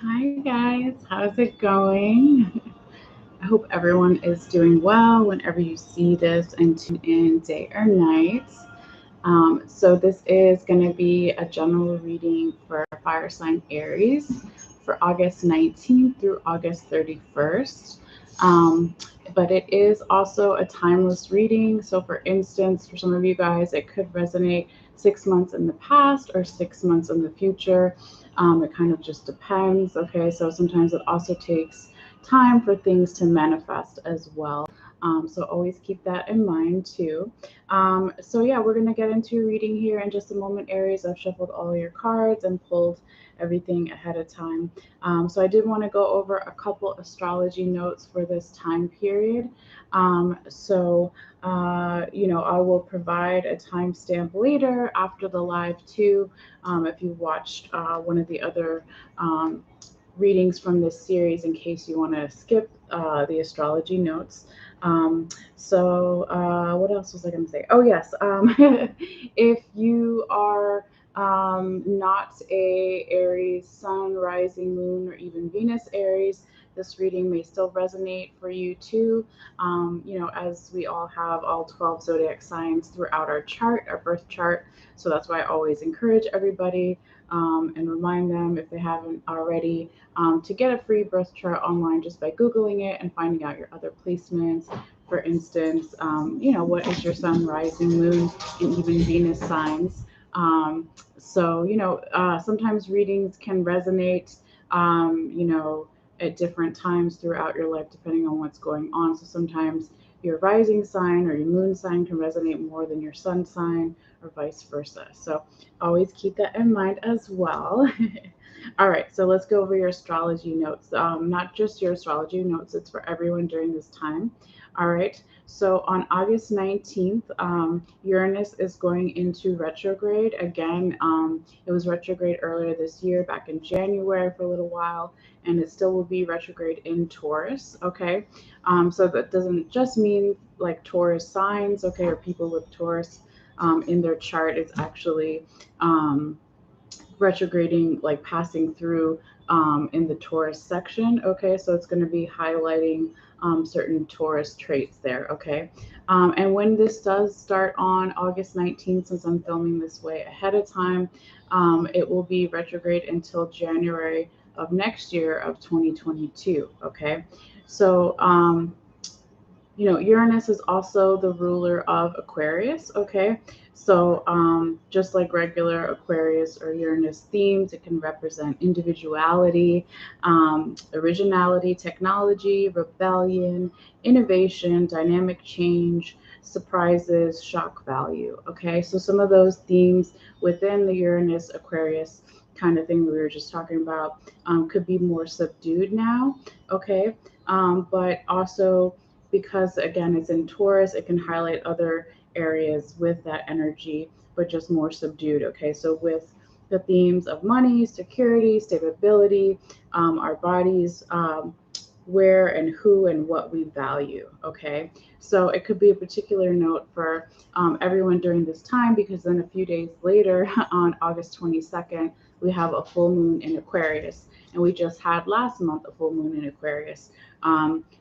Hi guys, how's it going? I hope everyone is doing well whenever you see this and tune in day or night. So this is going to be a general reading for fire sign Aries for August 19th through August 31st. Um, but it is also a timeless reading. So for instance, for some of you guys, it could resonate 6 months in the past or 6 months in the future. It kind of just depends. Okay, so sometimes it also takes time for things to manifest as well. So always keep that in mind too. So yeah, we're gonna get into your reading here in just a moment, Aries. I've shuffled all your cards and pulled everything ahead of time. So I did want to go over a couple astrology notes for this time period. I will provide a timestamp later after the live too. If you watched one of the other readings from this series, in case you want to skip the astrology notes. What else was I going to say? Oh, yes. If you are not a Aries sun, rising moon, or even Venus Aries, this reading may still resonate for you too. As we all have all 12 zodiac signs throughout our chart, our birth chart. So that's why I always encourage everybody and remind them if they haven't already to get a free birth chart online just by Googling it and finding out your other placements. For instance, what is your sun, rising, moon, and even Venus signs? Sometimes readings can resonate, at different times throughout your life, depending on what's going on. So sometimes your rising sign or your moon sign can resonate more than your sun sign, or vice versa. So always keep that in mind as well. All right, so let's go over your astrology notes. Not just your astrology notes, it's for everyone during this time. All right, so on August 19th, Uranus is going into retrograde again. It was retrograde earlier this year, back in January for a little while, and it still will be retrograde in Taurus. Okay, so that doesn't just mean like Taurus signs, okay, or people with Taurus in their chart. It's actually retrograding, like passing through in the Taurus section. Okay, so it's going to be highlighting certain Taurus traits there. Okay, and when this does start on August 19th, since I'm filming this way ahead of time, it will be retrograde until January of next year of 2022. Okay, so Uranus is also the ruler of Aquarius, okay? So, just like regular Aquarius or Uranus themes, it can represent individuality, originality, technology, rebellion, innovation, dynamic change, surprises, shock value, okay? So, some of those themes within the Uranus Aquarius kind of thing we were just talking about could be more subdued now, okay? But also, because again it's in Taurus, it can highlight other areas with that energy, but just more subdued. Okay, so with the themes of money, security, stability, our bodies, where and who and what we value. Okay, so it could be a particular note for everyone during this time, because then a few days later, on August 22nd, we have a full moon in Aquarius, and we just had last month a full moon in Aquarius.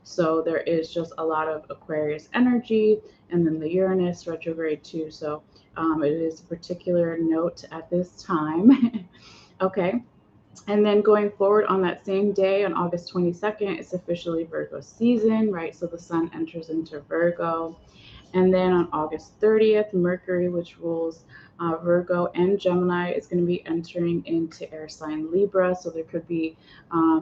So there is just a lot of Aquarius energy, and then the Uranus retrograde too. So it is a particular note at this time. Okay. And then going forward on that same day, on August 22nd, it's officially Virgo season, right? So the sun enters into Virgo. And then on August 30th, Mercury, which rules Virgo and Gemini, is going to be entering into air sign Libra. So there could be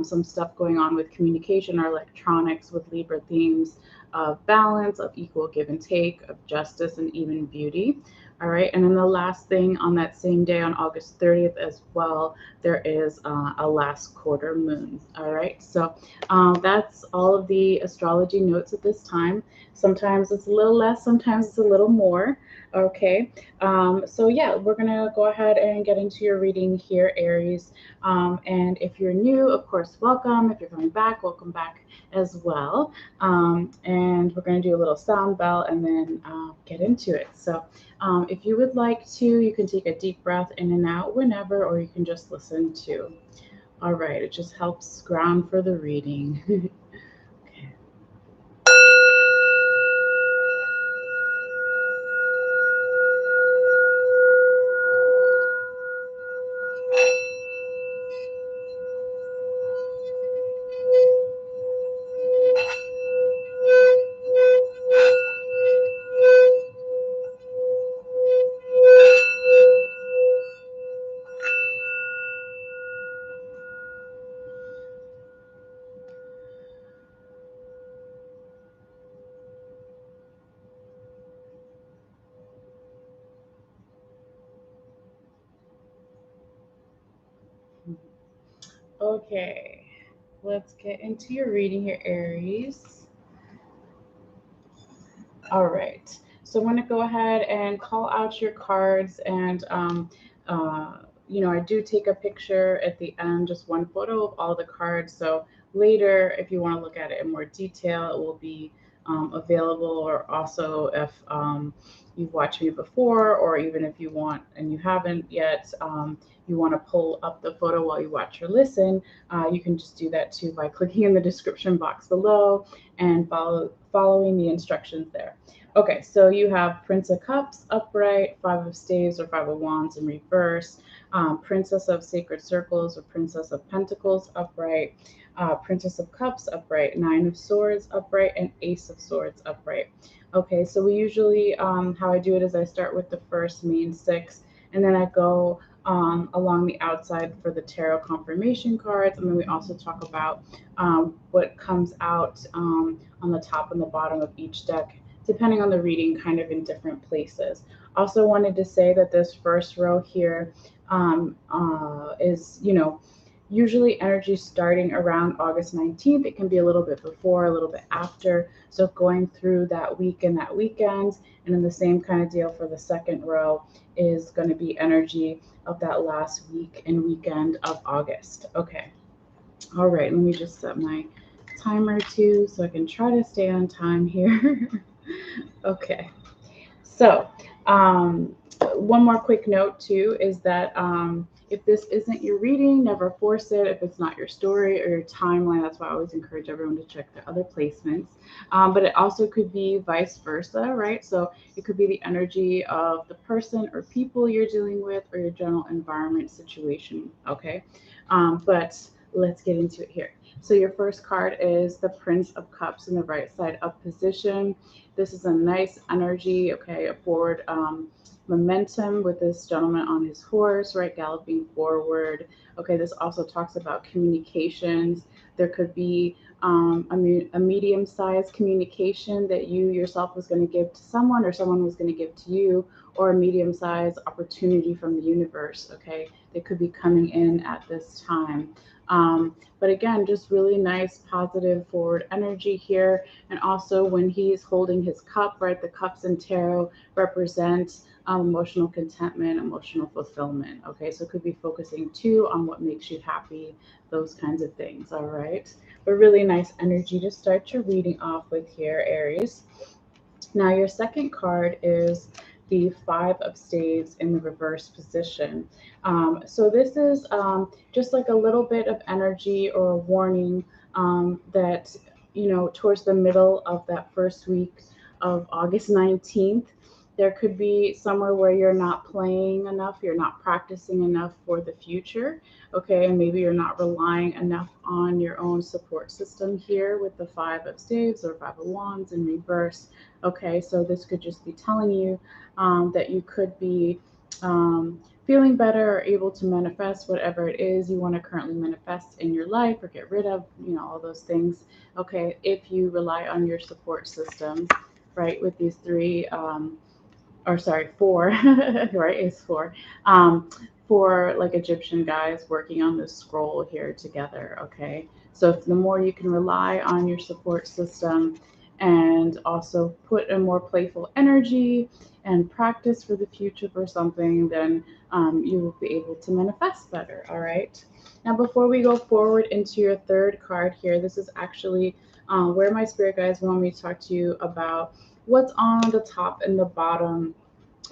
some stuff going on with communication or electronics with Libra themes of balance, of equal give and take, of justice, and even beauty. All right. And then the last thing on that same day, on August 30th as well, there is a last quarter moon. All right. So that's all of the astrology notes at this time. Sometimes it's a little less, sometimes it's a little more. Okay. So yeah, we're going to go ahead and get into your reading here, Aries. And if you're new, of course, welcome. If you're coming back, welcome back as well. And we're going to do a little sound bell and then get into it. So if you would like to, you can take a deep breath in and out whenever, or you can just listen to. All right, it just helps ground for the reading. Okay. Okay, let's get into your reading here, Aries. All right. So I'm going to go ahead and call out your cards, and uh, I do take a picture at the end, just one photo of all the cards. So later, if you want to look at it in more detail, it will be available. Or also, if you've watched me before, or even if you want and you haven't yet, you want to pull up the photo while you watch or listen, you can just do that too by clicking in the description box below and following the instructions there. Okay, so you have Prince of Cups upright, Five of Staves or Five of Wands in reverse, Princess of Sacred Circles or Princess of Pentacles upright, Princess of Cups upright, Nine of Swords upright, and Ace of Swords upright. Okay, so we usually, how I do it is I start with the first main six, and then I go along the outside for the tarot confirmation cards, and then we also talk about what comes out on the top and the bottom of each deck, depending on the reading, kind of in different places. Also wanted to say that this first row here is, usually energy starting around August 19th. It can be a little bit before, a little bit after. So going through that week and that weekend. And then the same kind of deal for the second row is going to be energy of that last week and weekend of August. Okay. All right. Let me just set my timer too so I can try to stay on time here. Okay. So, one more quick note too is that if this isn't your reading, never force it. If it's not your story or your timeline, that's why I always encourage everyone to check their other placements. But it also could be vice versa, right? So it could be the energy of the person or people you're dealing with or your general environment situation, okay? But let's get into it here. So your first card is the Prince of Cups in the right side up position. This is a nice energy, okay, a forward momentum with this gentleman on his horse, right, galloping forward. Okay, this also talks about communications. There could be a medium-sized communication that you yourself was going to give to someone or someone was going to give to you, or a medium-sized opportunity from the universe, okay, that could be coming in at this time. But again, just really nice, positive, forward energy here. And also when he's holding his cup, right, the cups in tarot represent emotional contentment, emotional fulfillment. Okay, so it could be focusing too on what makes you happy, those kinds of things. All right, but really nice energy to start your reading off with here, Aries. Now, your second card is the Five of Staves in the reverse position. So this is just like a little bit of energy or a warning that, towards the middle of that first week of August 19th, there could be somewhere where you're not playing enough, you're not practicing enough for the future, okay? And maybe you're not relying enough on your own support system here with the Five of Staves or Five of Wands in reverse. Okay, so this could just be telling you that you could be feeling better or able to manifest whatever it is you want to currently manifest in your life or get rid of, all those things. Okay, if you rely on your support system, right, with these three, or sorry, four, right, it's four. Four like Egyptian guys working on this scroll here together, okay? So if the more you can rely on your support system and also put a more playful energy and practice for the future for something, then you will be able to manifest better, all right? Now, before we go forward into your third card here, this is actually where my spirit guides want me to talk to you about what's on the top and the bottom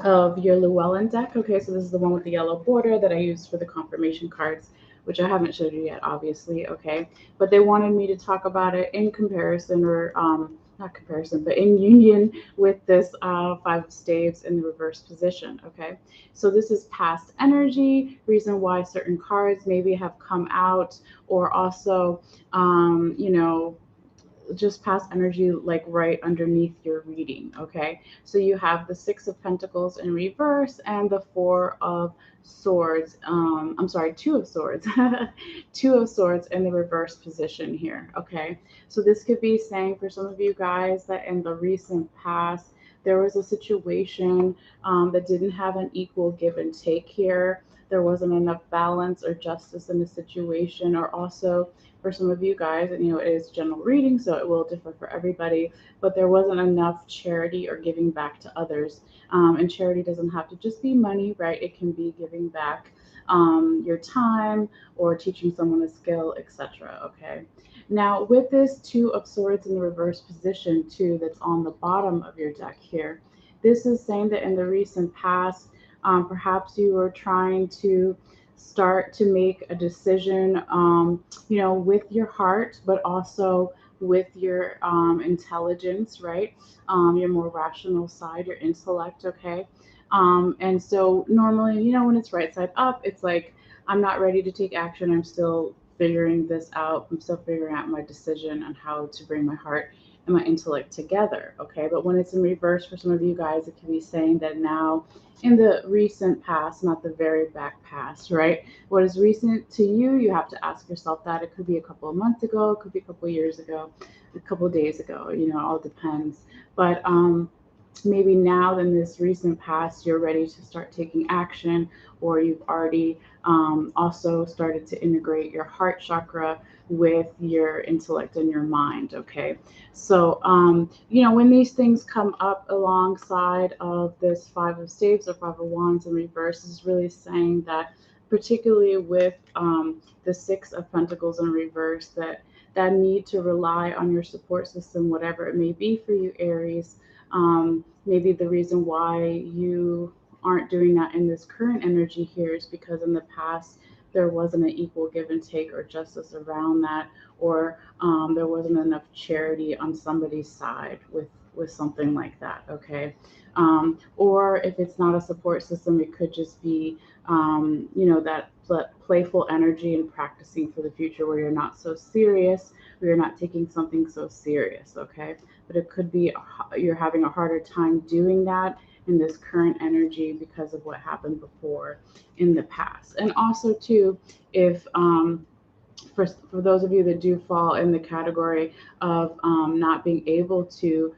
of your Llewellyn deck. Okay, so this is the one with the yellow border that I used for the confirmation cards. which I haven't showed you yet, obviously, okay? But they wanted me to talk about it in comparison, or not comparison, but in union with this Five of Staves in the reverse position, okay? So this is past energy, reason why certain cards maybe have come out, or also, you know, just past energy like right underneath your reading, okay? So you have the Six of Pentacles in reverse and the Four of Swords. I'm sorry, Two of Swords. Two of Swords in the reverse position here, okay? So this could be saying for some of you guys that in the recent past there was a situation that didn't have an equal give and take here. There wasn't enough balance or justice in the situation, or also for some of you guys, and it is general reading, so it will differ for everybody, but there wasn't enough charity or giving back to others. And charity doesn't have to just be money, right? It can be giving back your time or teaching someone a skill, etc. Okay. Now, with this Two of Swords in the reverse position, too, that's on the bottom of your deck here, this is saying that in the recent past, perhaps you were trying to start to make a decision, with your heart, but also with your intelligence, right? Your more rational side, your intellect, okay? And so normally, when it's right side up, it's like, I'm not ready to take action. I'm still figuring this out. I'm still figuring out my decision on how to bring my heart and my intellect together, okay? But when it's in reverse for some of you guys, it can be saying that now in the recent past, not the very back past, right? What is recent to you, you have to ask yourself that. It could be a couple of months ago, it could be a couple of years ago, a couple of days ago, it all depends. But maybe now in this recent past, you're ready to start taking action, or you've already also started to integrate your heart chakra with your intellect and your mind, okay? So, when these things come up alongside of this Five of Staves or Five of Wands in reverse, is really saying that, particularly with the Six of Pentacles in reverse, that need to rely on your support system, whatever it may be for you, Aries. Maybe the reason why you aren't doing that in this current energy here is because in the past there wasn't an equal give and take or justice around that, or there wasn't enough charity on somebody's side with something like that, okay? Or if it's not a support system, it could just be that playful energy and practicing for the future, where you're not so serious, where you're not taking something so serious, okay? But it could be you're having a harder time doing that in this current energy because of what happened before in the past. And also too, if for those of you that do fall in the category of not being able to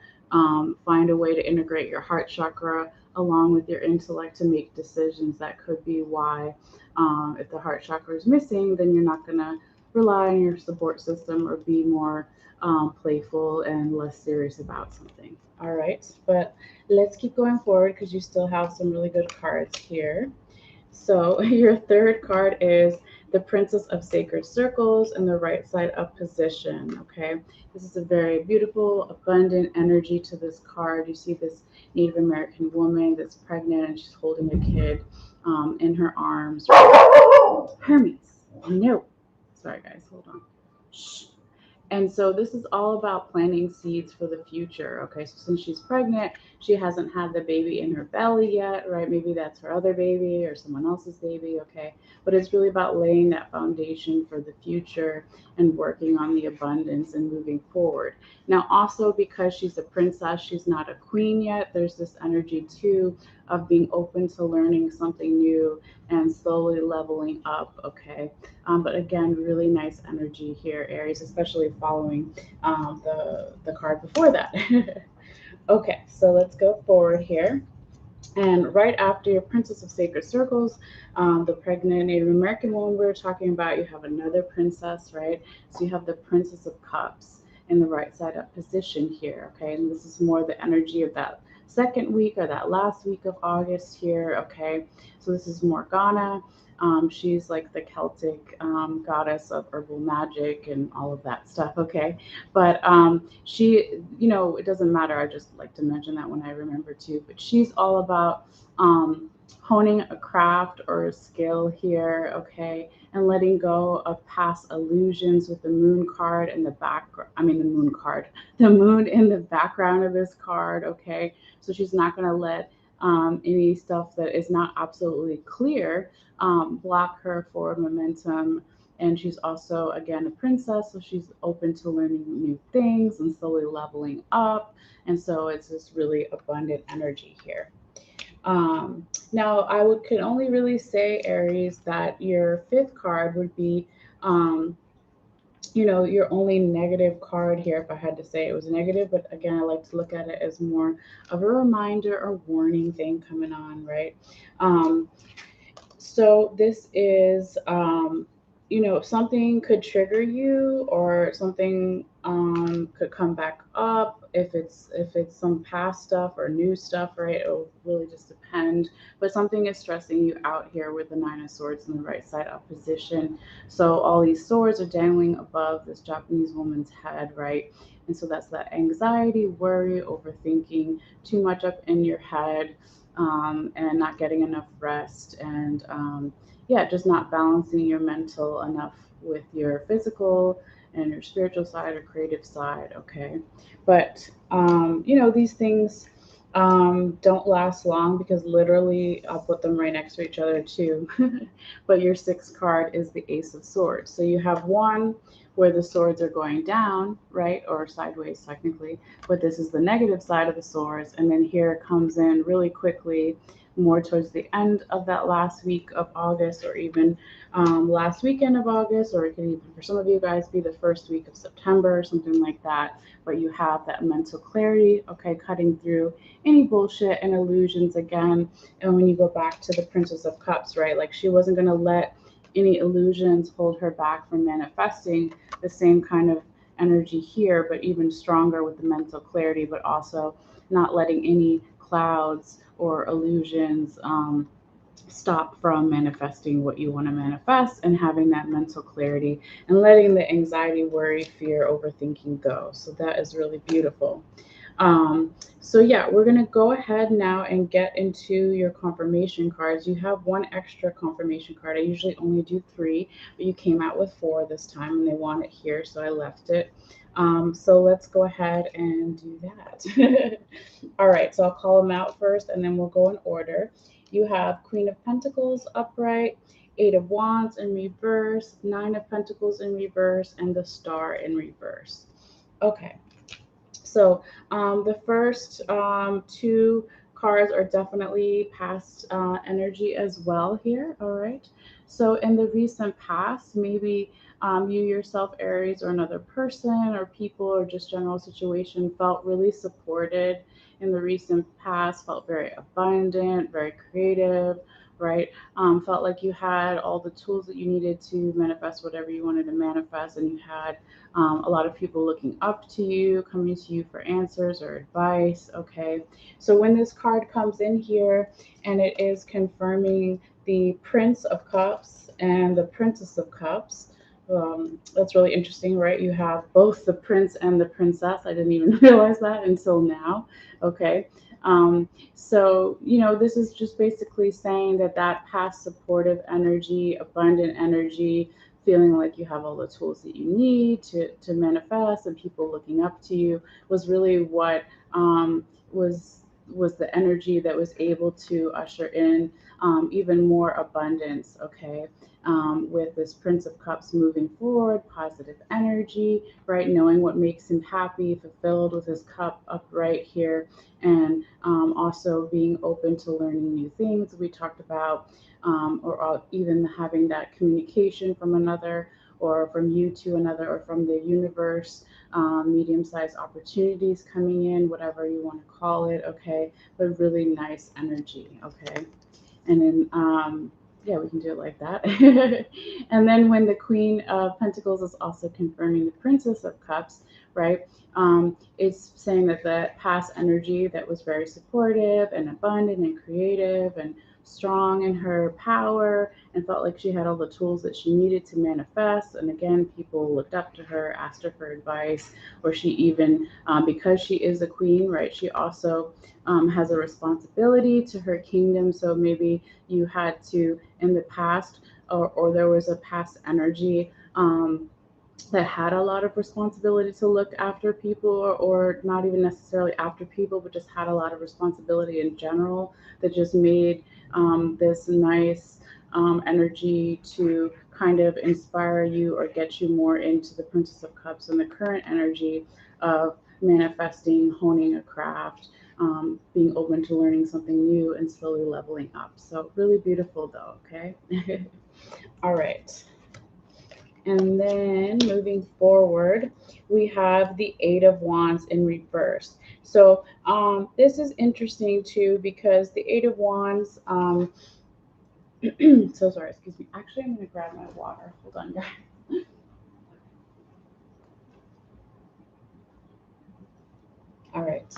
find a way to integrate your heart chakra along with your intellect to make decisions, that could be why, if the heart chakra is missing, then you're not going to rely on your support system or be more playful and less serious about something. All right, but let's keep going forward because you still have some really good cards here. So your third card is the Princess of Sacred Circles in the right side up position, okay? This is a very beautiful, abundant energy to this card. You see this Native American woman that's pregnant and she's holding a kid in her arms. Hermes, no. Sorry, guys, hold on. Shh. And so this is all about planting seeds for the future. Okay, so since she's pregnant, she hasn't had the baby in her belly yet, right? Maybe that's her other baby or someone else's baby, okay? But it's really about laying that foundation for the future and working on the abundance and moving forward. Now, also because she's a princess, she's not a queen yet, there's this energy too of being open to learning something new and slowly leveling up, okay? But again, really nice energy here, Aries, especially following the card before that. Okay, so let's go forward here. And right after your Princess of Sacred Circles, the pregnant Native American woman we were talking about, you have another princess, right? So you have the Princess of Cups in the right side up position here, okay? And this is more the energy of that second week or that last week of August here, okay? So this is Morgana. She's like the Celtic goddess of herbal magic and all of that stuff, okay? But she, it doesn't matter. I just like to mention that when I remember too. But she's all about honing a craft or a skill here, okay, and letting go of past illusions with the moon card in the background. I mean, the moon card, the moon in the background of this card, okay. So she's not going to let any stuff that is not absolutely clear block her forward momentum. And she's also, again, a princess, so she's open to learning new things and slowly leveling up. And so it's this really abundant energy here. Now, I would could only really say, Aries, that your fifth card would be, um, your only negative card here. If I had to say it was negative, but again, I like to look at it as more of a reminder or warning thing coming on, right? Um, so this is, something could trigger you, or something could come back up. If it's some past stuff or new stuff, right? It'll really just depend. But something is stressing you out here with the Nine of Swords in the right side up position. So all these swords are dangling above this Japanese woman's head, right? And so that's that anxiety, worry, overthinking, too much up in your head, and not getting enough rest, and yeah, just not balancing your mental enough with your physical and your spiritual side or creative side, okay. But these things don't last long, because literally I'll put them right next to each other too. But your sixth card is the Ace of Swords. So you have one where the swords are going down, right, or sideways technically, but this is the negative side of the swords. And then here it comes in really quickly, more towards the end of that last week of August, or even last weekend of August, or it could even, for some of you guys, be the first week of September or something like that. But you have that mental clarity, okay, cutting through any bullshit and illusions again. And when you go back to the Princess of Cups, right, like she wasn't going to let any illusions hold her back from manifesting the same kind of energy here, but even stronger with the mental clarity, but also not letting any clouds or illusions stop from manifesting what you want to manifest, and having that mental clarity and letting the anxiety, worry, fear, overthinking go. So that is really beautiful. So yeah, we're gonna go ahead now and get into your confirmation cards. You have one extra confirmation card. I usually only do three, but you came out with four this time, and they want it here, so I left it. So let's go ahead and do that. All right, so I'll call them out first, and then we'll go in order. You have Queen of Pentacles upright, Eight of Wands in reverse, Nine of Pentacles in reverse, and the Star in reverse. Okay. So the first two cards are definitely past energy as well here. All right. So in the recent past, maybe you yourself, Aries, or another person or people or just general situation felt really supported in the recent past, felt very abundant, very creative, right? Felt like you had all the tools that you needed to manifest whatever you wanted to manifest, and you had a lot of people looking up to you, coming to you for answers or advice. Okay. So when this card comes in here and it is confirming the Prince of Cups and the Princess of Cups, that's really interesting, right? You have both the prince and the princess. I didn't even realize that until now. Okay. So, this is just basically saying that that past supportive energy, abundant energy, feeling like you have all the tools that you need to manifest, and people looking up to you, was really what was the energy that was able to usher in even more abundance, okay, with this Prince of Cups moving forward, positive energy, right, knowing what makes him happy, fulfilled with his cup upright here, and also being open to learning new things we talked about, or even having that communication from another, or from you to another, or from the universe, medium-sized opportunities coming in, whatever you want to call it, okay, but really nice energy, okay. And then, yeah, we can do it like that. And then when the Queen of Pentacles is also confirming the Princess of Cups, right? It's saying that the past energy that was very supportive and abundant and creative and strong in her power and felt like she had all the tools that she needed to manifest. And again, people looked up to her, asked her for advice, or she even, because she is a queen, right, she also has a responsibility to her kingdom. So maybe you had to, in the past, or there was a past energy that had a lot of responsibility to look after people, or not even necessarily after people, but just had a lot of responsibility in general, that just made this nice energy to kind of inspire you or get you more into the Princess of Cups and the current energy of manifesting, honing a craft, being open to learning something new and slowly leveling up. So really beautiful though, okay? All right. And then moving forward, we have the Eight of Wands in reverse. So this is interesting too, because the Eight of Wands, so sorry, excuse me. Actually, I'm going to grab my water. Hold on, guys. All right.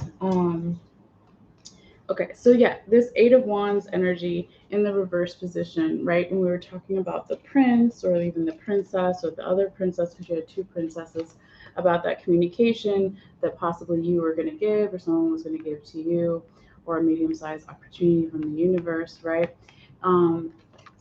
Okay, so yeah, this Eight of Wands energy in the reverse position, right? When we were talking about the prince or even the princess or the other princess, because you had two princesses, about that communication that possibly you were going to give or someone was going to give to you, or a medium-sized opportunity from the universe, right? Um,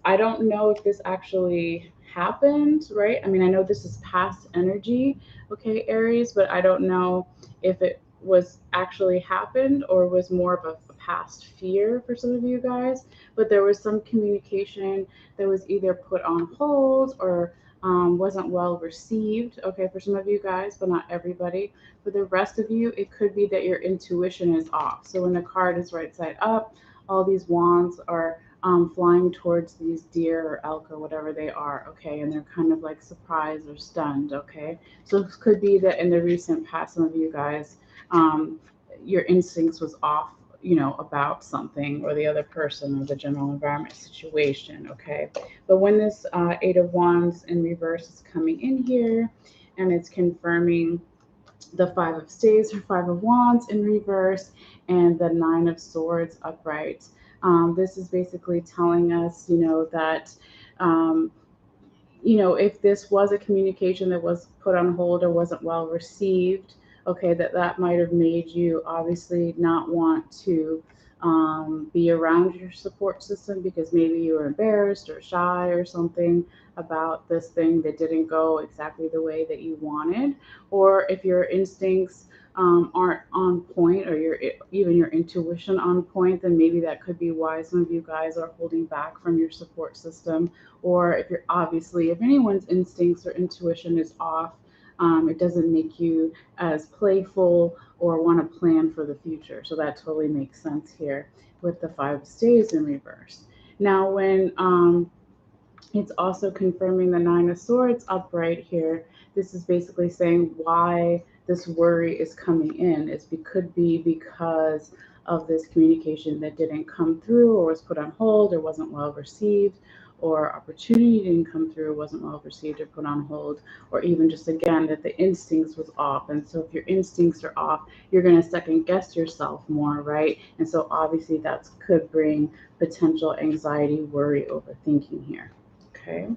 I don't know if this actually happened, right? I mean, I know this is past energy, okay, Aries, but I don't know if it was actually happened or was more of a past fear for some of you guys. But there was some communication that was either put on hold or wasn't well received, okay, for some of you guys, but not everybody. For the rest of you, it could be that your intuition is off. So when the card is right side up, all these wands are flying towards these deer or elk or whatever they are, okay, and they're kind of like surprised or stunned, okay. So it could be that in the recent past, some of you guys, um, your instincts was off, you know, about something or the other person or the general environment situation, okay. But when this Eight of Wands in reverse is coming in here, and it's confirming the Five of Staves or Five of Wands in reverse and the Nine of Swords upright. This is basically telling us, you know, that, you know, if this was a communication that was put on hold or wasn't well received, okay, that might have made you obviously not want to be around your support system because maybe you were embarrassed or shy or something about this thing that didn't go exactly the way that you wanted. Or if your instincts aren't on point, or even your intuition on point, then maybe that could be why some of you guys are holding back from your support system. Or if you're obviously, if anyone's instincts or intuition is off, it doesn't make you as playful or want to plan for the future. So that totally makes sense here with the Five of Staves in reverse. Now, when it's also confirming the Nine of Swords upright here, this is basically saying why this worry is coming in. Could be because of this communication that didn't come through or was put on hold or wasn't well received, or opportunity didn't come through, wasn't well received or put on hold, or even just again that the instincts was off. And so if your instincts are off, you're going to second guess yourself more, right? And so obviously that could bring potential anxiety, worry, overthinking here. Okay.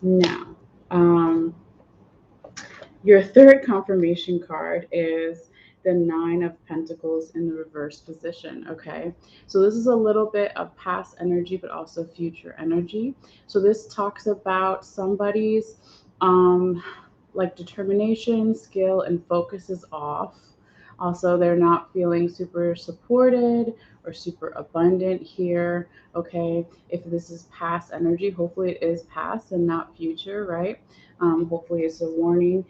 Now, your third confirmation card is the Nine of Pentacles in the reverse position. Okay. So this is a little bit of past energy, but also future energy. So this talks about somebody's like determination, skill, and focus is off. Also, they're not feeling super supported or super abundant here. Okay. If this is past energy, hopefully it is past and not future, right? Hopefully it's a warning,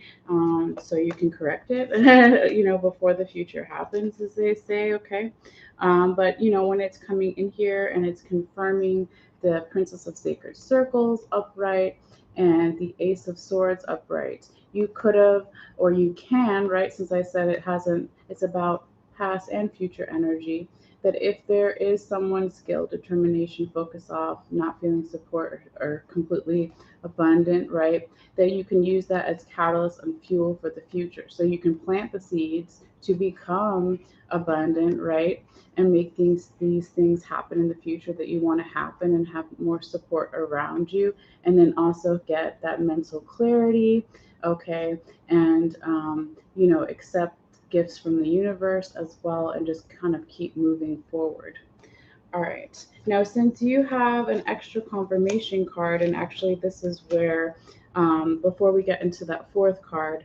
so you can correct it, you know, before the future happens, as they say, okay? But, you know, when it's coming in here and it's confirming the Princess of Sacred Circles upright and the Ace of Swords upright, you could have, or you can, right, since I said it hasn't, it's about past and future energy, that if there is someone's skill, determination, focus off, not feeling support, or completely abundant, right? That you can use that as catalyst and fuel for the future. So you can plant the seeds to become abundant, right? And make these things happen in the future that you want to happen, and have more support around you. And then also get that mental clarity, okay? And accept gifts from the universe as well, and just kind of keep moving forward. All right. Now, since you have an extra confirmation card, and actually, this is where, before we get into that fourth card,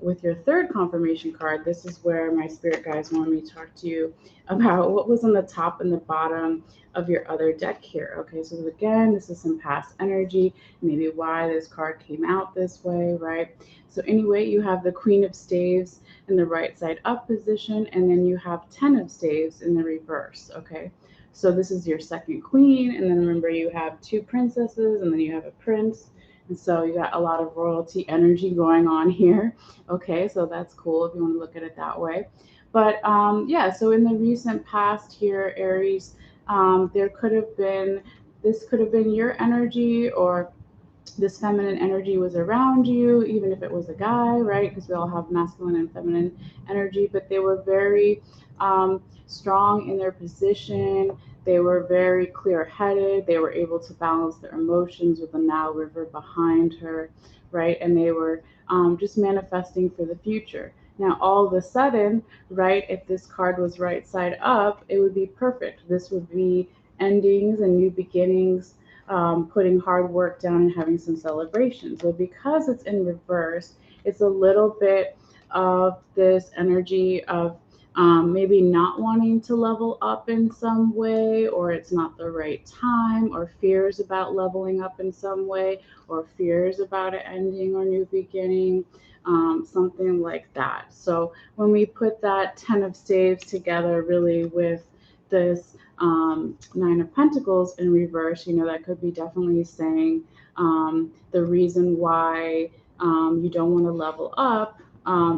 with your third confirmation card, this is where my spirit guides wanted me to talk to you about what was on the top and the bottom of your other deck here. Okay, so again, this is some past energy, maybe why this card came out this way, right? So, anyway, you have the Queen of Staves in the right side up position, and then you have 10 of Staves in the reverse, okay? So this is your second queen, and then remember you have two princesses, and then you have a prince, and so you got a lot of royalty energy going on here, okay? So that's cool if you want to look at it that way. But yeah, so in the recent past here, Aries, there could have been, this could have been your energy, or this feminine energy was around you, even if it was a guy, right? Because we all have masculine and feminine energy, but they were very strong in their position. They were very clear headed. They were able to balance their emotions with the Nile River behind her, right? And they were just manifesting for the future. Now, all of a sudden, right, if this card was right side up, it would be perfect. This would be endings and new beginnings, putting hard work down and having some celebrations. But because it's in reverse, it's a little bit of this energy of maybe not wanting to level up in some way, or it's not the right time, or fears about leveling up in some way, or fears about it ending or new beginning, something like that. So when we put that 10 of Staves together really with this Nine of Pentacles in reverse, that could be definitely saying the reason why you don't want to level up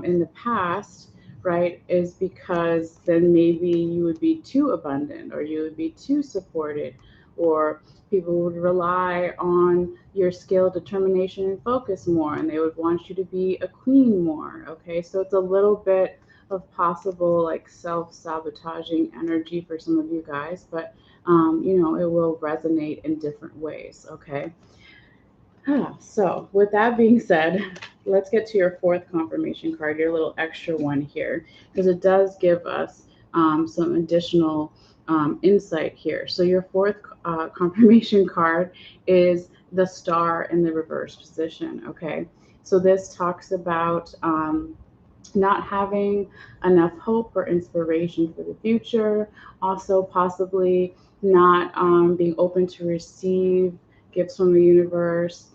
in the past, right, is because then maybe you would be too abundant, or you would be too supported, or people would rely on your skill, determination, and focus more, and they would want you to be a queen more. Okay, so it's a little bit of possible like self-sabotaging energy for some of you guys, but it will resonate in different ways. Okay. So with that being said, let's get to your fourth confirmation card, your little extra one here, because it does give us some additional insight here. So your fourth confirmation card is the Star in the reverse position. Okay, so this talks about not having enough hope or inspiration for the future, also possibly not being open to receive gifts from the universe,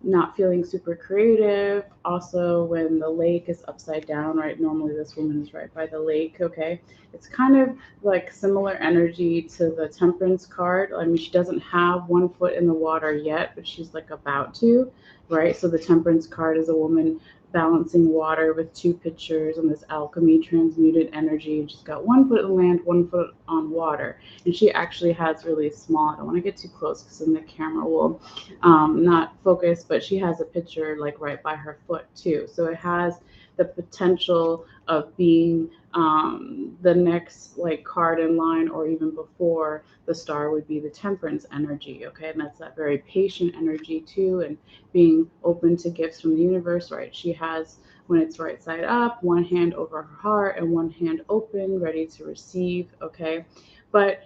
not feeling super creative. Also, when the lake is upside down, right? Normally, this woman is right by the lake, okay? It's kind of like similar energy to the Temperance card. I mean, she doesn't have one foot in the water yet, but she's like about to, right? So the Temperance card is a woman balancing water with two pitchers and this alchemy transmuted energy. And she's got one foot on land, one foot on water. And she actually has really small, I don't want to get too close because then the camera will not focus, but she has a pitcher like right by her foot too. So it has the potential of being the next like card in line, or even before the Star would be the Temperance energy. Okay, and that's that very patient energy too, and being open to gifts from the universe, right? She has, when it's right side up, one hand over her heart and one hand open, ready to receive. Okay, but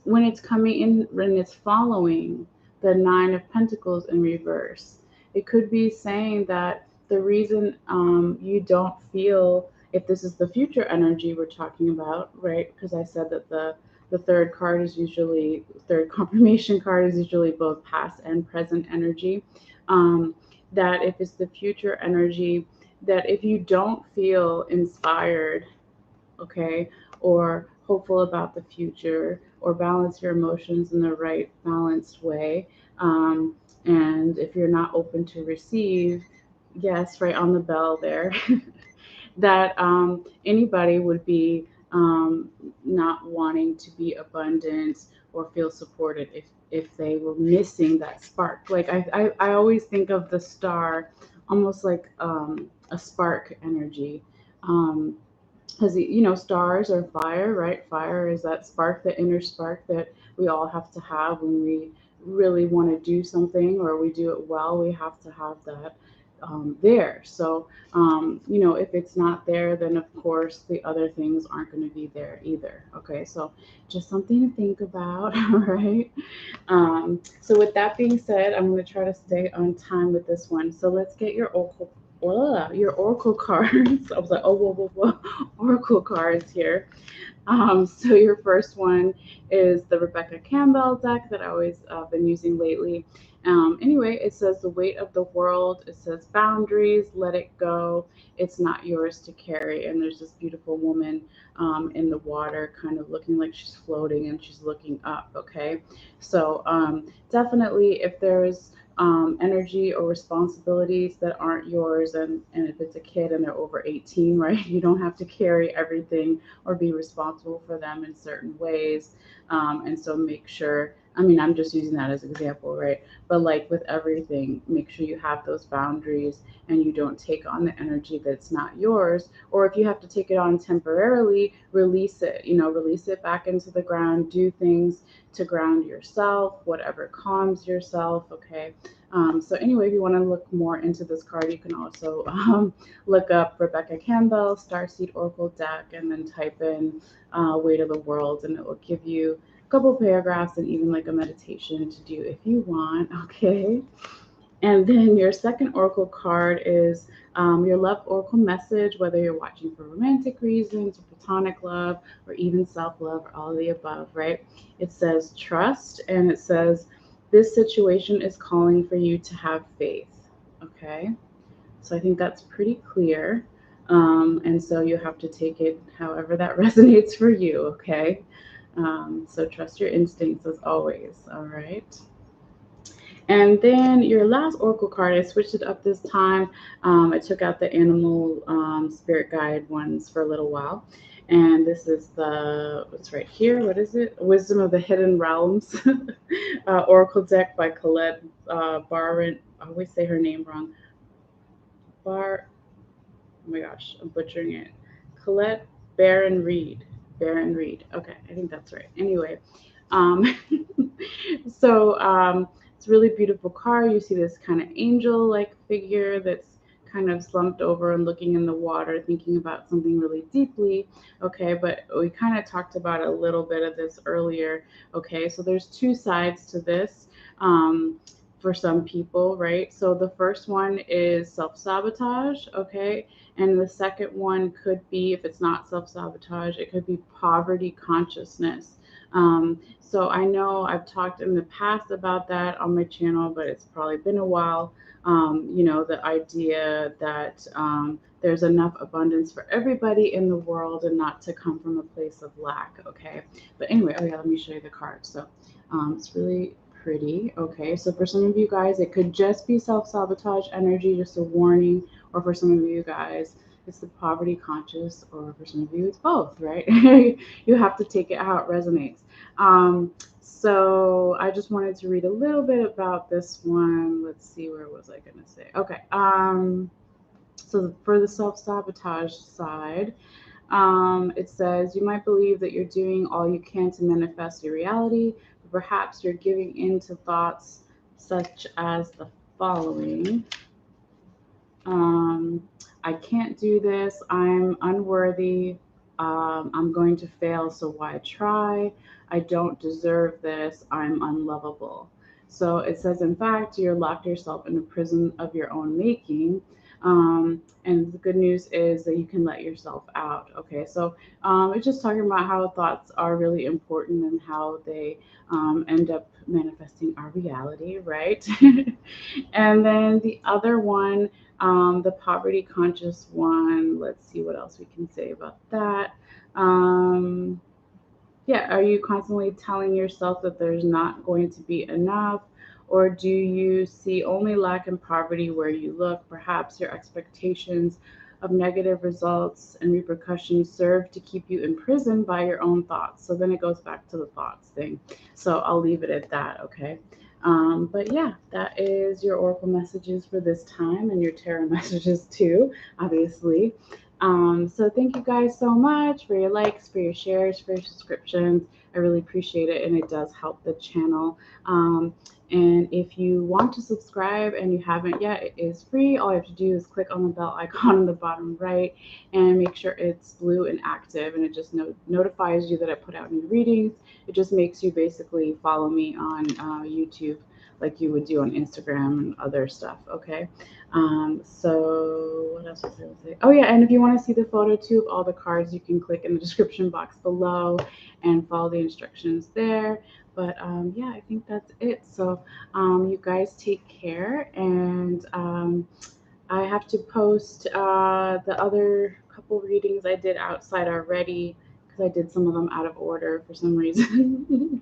when it's coming in, when it's following the Nine of Pentacles in reverse, it could be saying that the reason you don't feel, if this is the future energy we're talking about, right? Because I said that the third card is usually, third confirmation card is usually both past and present energy. That if it's the future energy, that if you don't feel inspired, okay, or hopeful about the future, or balance your emotions in the right balanced way, and if you're not open to receive, yes, right on the bell there, that anybody would be not wanting to be abundant or feel supported if they were missing that spark. Like I always think of the star almost like a spark energy. Because stars are fire, right? Fire is that spark, the inner spark that we all have to have when we really want to do something or we do it well. We have to have that there. So if it's not there, then of course the other things aren't going to be there either. Okay, so just something to think about. Right. So with that being said, I'm going to try to stay on time with this one. So let's get your oracle cards. I was like, oh, whoa, whoa, whoa, oracle cards here. So your first one is the Rebecca Campbell deck that I always been using lately. Anyway, it says the weight of the world. It says boundaries, let it go. It's not yours to carry. And there's this beautiful woman in the water, kind of looking like she's floating and she's looking up. Okay, so definitely if there's energy or responsibilities that aren't yours, and if it's a kid and they're over 18, right, you don't have to carry everything or be responsible for them in certain ways. And so make sure, I mean, I'm just using that as an example, right? But like with everything, make sure you have those boundaries and you don't take on the energy that's not yours. Or if you have to take it on temporarily, release it, release it back into the ground, do things to ground yourself, whatever calms yourself, okay? So anyway, if you want to look more into this card, you can also look up Rebecca Campbell, Starseed Oracle deck, and then type in Weight of the World, and it will give you a couple paragraphs and even like a meditation to do if you want, okay? And then your second oracle card is your love oracle message, whether you're watching for romantic reasons or platonic love or even self love or all of the above, right? It says trust, and it says this situation is calling for you to have faith, okay? So I think that's pretty clear. And so you have to take it however that resonates for you, okay? So trust your instincts as always, all right? And then your last oracle card, I switched it up this time. I took out the animal spirit guide ones for a little while. And this is what's right here. What is it? Wisdom of the Hidden Realms Oracle deck by Colette Baron. I always say her name wrong. Oh my gosh, I'm butchering it. Colette Baron Reed. Baron Reed. Okay, I think that's right. Anyway, um, so it's a really beautiful car. You see this kind of angel-like figure that's kind of slumped over and looking in the water, thinking about something really deeply. Okay, but we kind of talked about a little bit of this earlier. Okay, so there's two sides to this. For some people, right? So the first one is self sabotage, okay? And the second one could be, if it's not self sabotage, it could be poverty consciousness. So I know I've talked in the past about that on my channel, but it's probably been a while. The idea that there's enough abundance for everybody in the world and not to come from a place of lack, okay? But anyway, oh yeah, let me show you the card. So it's really pretty. Okay, so for some of you guys, it could just be self-sabotage energy, just a warning, or for some of you guys, it's the poverty conscious, or for some of you, it's both, right? You have to take it how it resonates. So I just wanted to read a little bit about this one. Let's see, where was I going to say? Okay, so for the self-sabotage side, it says, you might believe that you're doing all you can to manifest your reality, but perhaps you're giving in to thoughts such as the following. I can't do this. I'm unworthy. I'm going to fail, so why try? I don't deserve this. I'm unlovable. So it says, in fact, you're locked yourself in a prison of your own making. And the good news is that you can let yourself out. Okay, so it's just talking about how thoughts are really important and how they end up manifesting our reality, right? And then the other one, the poverty conscious one, let's see what else we can say about that. Yeah, are you constantly telling yourself that there's not going to be enough? Or do you see only lack and poverty where you look? Perhaps your expectations of negative results and repercussions serve to keep you imprisoned by your own thoughts. So then it goes back to the thoughts thing. So I'll leave it at that, okay? But yeah, that is your oracle messages for this time, and your tarot messages too, obviously. So thank you guys so much for your likes, for your shares, for your subscriptions. I really appreciate it, and it does help the channel. And if you want to subscribe and you haven't yet, it is free. All you have to do is click on the bell icon in the bottom right and make sure it's blue and active, and it just notifies you that I put out new readings. It just makes you basically follow me on YouTube like you would do on Instagram and other stuff, okay? So what else was I going to say? Oh yeah, and if you want to see the photo too of all the cards, you can click in the description box below and follow the instructions there. But yeah, I think that's it. So you guys take care, and I have to post the other couple readings I did outside already, because I did some of them out of order for some reason.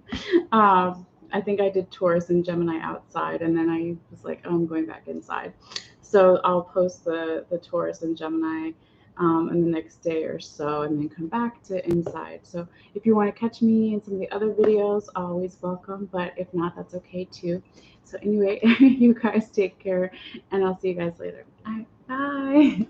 I think I did Taurus and Gemini outside, and then I was like, oh, I'm going back inside. So I'll post the Taurus and Gemini in the next day or so, and then come back to inside. So if you want to catch me in some of the other videos, always welcome. But if not, that's okay too. So anyway, you guys take care, and I'll see you guys later. All right, bye.